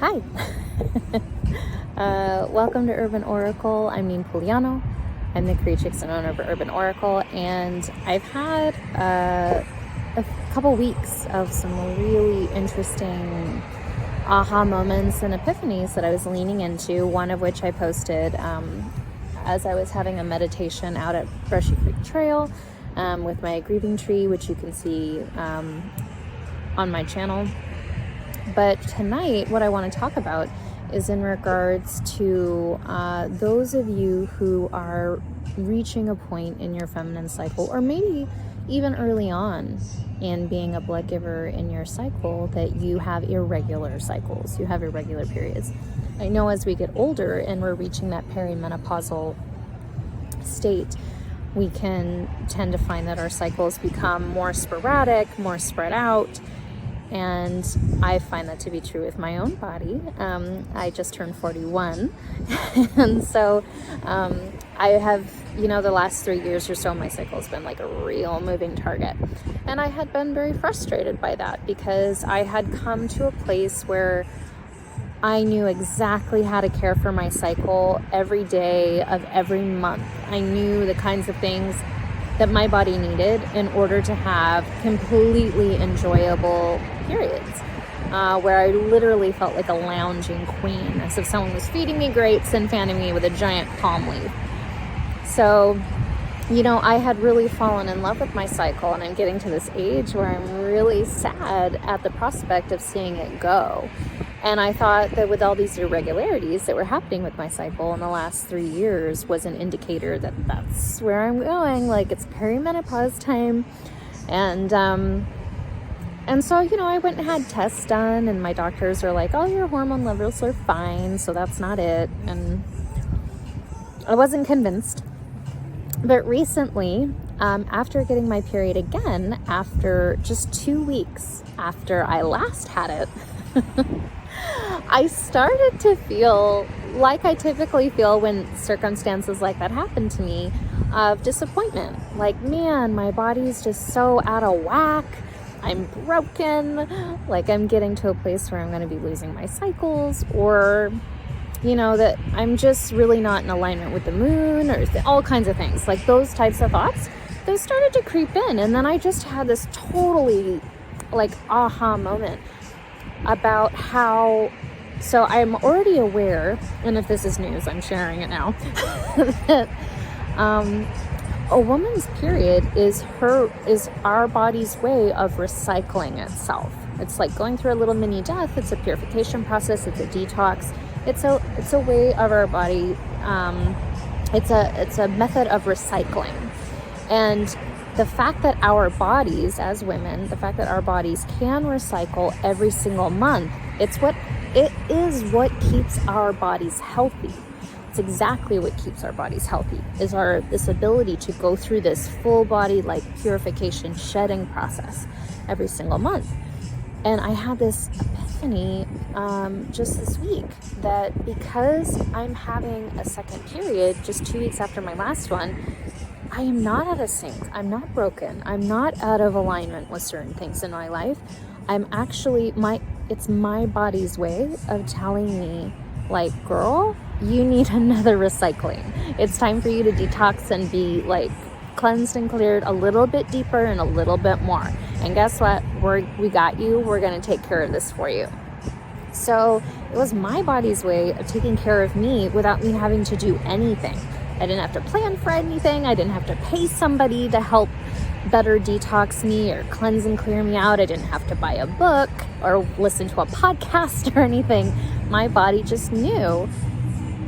Hi. Welcome to Urban Oracle. I'm Neen Puliano. I'm the creatrix and owner of Urban Oracle, and I've had a couple weeks of some really interesting aha moments and epiphanies that I was leaning into, one of which I posted as I was having a meditation out at Brushy Creek Trail with my grieving tree, which you can see on my channel. But tonight, what I want to talk about is in regards to those of you who are reaching a point in your feminine cycle, or maybe even early on in being a blood giver in your cycle, that you have irregular cycles, you have irregular periods. I know as we get older and we're reaching that perimenopausal state, we can tend to find that our cycles become more sporadic, more spread out. And I find that to be true with my own body. I just turned 41. And so I have, the last 3 years or so, my cycle has been like a real moving target. And I had been very frustrated by that because I had come to a place where I knew exactly how to care for my cycle every day of every month. I knew the kinds of things that my body needed in order to have completely enjoyable periods, where I literally felt like a lounging queen, as if someone was feeding me grapes and fanning me with a giant palm leaf. So, I had really fallen in love with my cycle, and I'm getting to this age where I'm really sad at the prospect of seeing it go. And I thought that with all these irregularities that were happening with my cycle in the last 3 years was an indicator that that's where I'm going. Like, it's perimenopause time. And so, I went and had tests done, and my doctors are like, oh, your hormone levels are fine, so that's not it. And I wasn't convinced. But recently, after getting my period again, after just 2 weeks after I last had it, I started to feel like I typically feel when circumstances like that happen to me, of disappointment. Like, man, my body's just so out of whack. I'm broken. Like, I'm getting to a place where I'm going to be losing my cycles, or, that I'm just really not in alignment with the moon, or all kinds of things. Like, those types of thoughts, those started to creep in. And then I just had this totally, aha moment about how, so I'm already aware, and if this is news, I'm sharing it now, that a woman's period is our body's way of recycling itself. It's like going through a little mini death. It's a purification process. It's a detox. It's a way of our body. It's a method of recycling. And the fact that our bodies as women, the fact that our bodies can recycle every single month, it is what keeps our bodies healthy. It's exactly what keeps our bodies healthy, is this ability to go through this full body purification shedding process every single month. And I had this epiphany just this week that because I'm having a second period just 2 weeks after my last one, I am not out of sync. I'm not broken. I'm not out of alignment with certain things in my life. I'm actually, it's my body's way of telling me, girl, you need another recycling. It's time for you to detox and be cleansed and cleared a little bit deeper and a little bit more. And guess what? We got you. We're going to take care of this for you. So it was my body's way of taking care of me without me having to do anything. I didn't have to plan for anything. I didn't have to pay somebody to help better detox me or cleanse and clear me out. I didn't have to buy a book or listen to a podcast or anything. My body just knew,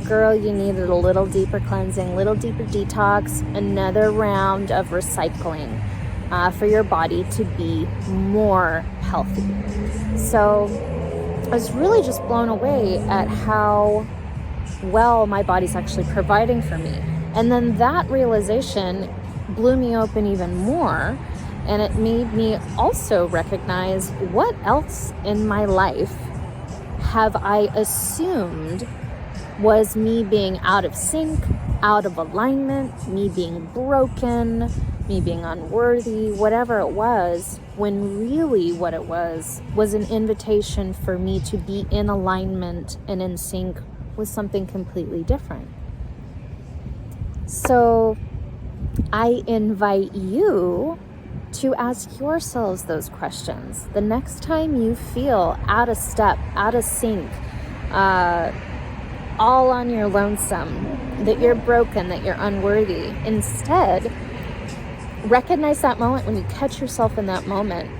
girl, you needed a little deeper cleansing, little deeper detox, another round of recycling for your body to be more healthy. So I was really just blown away at how well my body's actually providing for me. And then that realization blew me open even more, and it made me also recognize what else in my life have I assumed was me being out of sync out of alignment, me being broken, me being unworthy, whatever it was, when really what it was an invitation for me to be in alignment and in sync with something completely different. So I invite you to ask yourselves those questions. The next time you feel out of step, out of sync, all on your lonesome, that you're broken, that you're unworthy, instead, recognize that moment. When you catch yourself in that moment,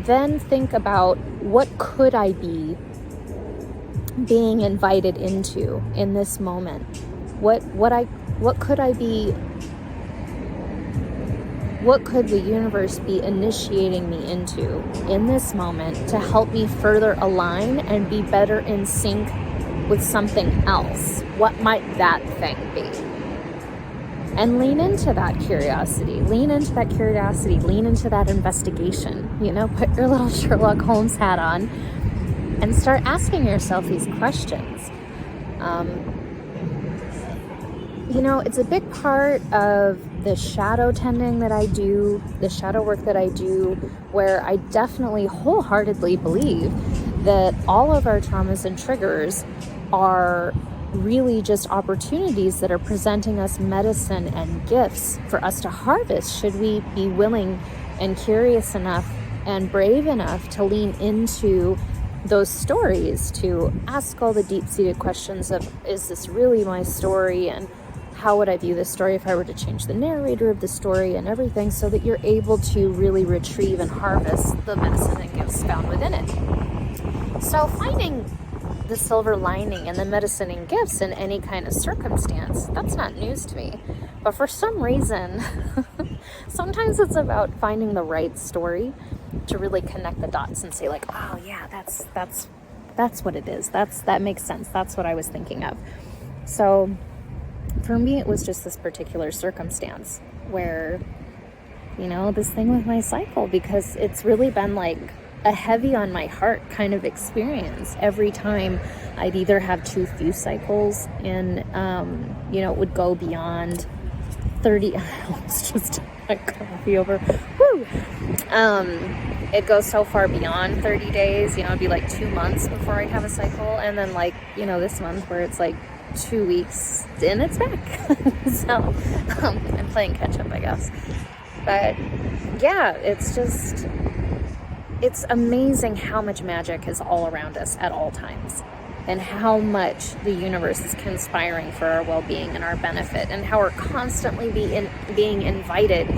then think about, what could I be being invited into in this moment? What could I be? What could the universe be initiating me into in this moment to help me further align and be better in sync with something else? What might that thing be? And lean into that curiosity, lean into that investigation, put your little Sherlock Holmes hat on and start asking yourself these questions. It's a big part of the shadow tending that I do, the shadow work that I do, where I definitely wholeheartedly believe that all of our traumas and triggers are really just opportunities that are presenting us medicine and gifts for us to harvest, should we be willing and curious enough and brave enough to lean into those stories, to ask all the deep-seated questions of, is this really my story, and how would I view this story if I were to change the narrator of the story and everything, so that you're able to really retrieve and harvest the medicine and gifts found within it. So finding the silver lining and the medicine and gifts in any kind of circumstance, that's not news to me. But for some reason, sometimes it's about finding the right story to really connect the dots and say, like, oh yeah, that's what it is. That makes sense. That's what I was thinking of. So for me, it was just this particular circumstance where, this thing with my cycle, because it's really been like a heavy on my heart kind of experience. Every time I'd either have too few cycles and, it would go beyond 30, it's just my coffee over, woo! It goes so far beyond 30 days, it'd be like 2 months before I'd have a cycle. And then this month where it's like 2 weeks and it's back. So I'm playing catch up, I guess. But yeah, it's amazing how much magic is all around us at all times, and how much the universe is conspiring for our well-being and our benefit, and how we're constantly being invited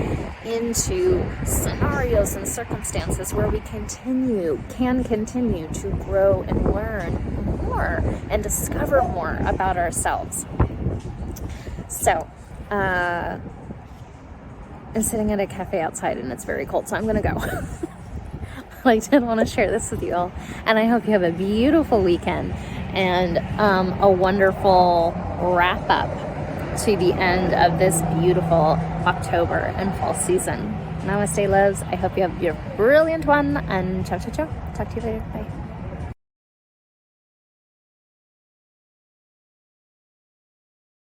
into scenarios and circumstances where we can continue to grow and learn more and discover more about ourselves. So, I'm sitting at a cafe outside and it's very cold, so I'm gonna go. I did want to share this with you all, and I hope you have a beautiful weekend and a wonderful wrap up to the end of this beautiful October and fall season. Namaste, loves. I hope you have your brilliant one, and ciao, ciao, ciao. Talk to you later. Bye.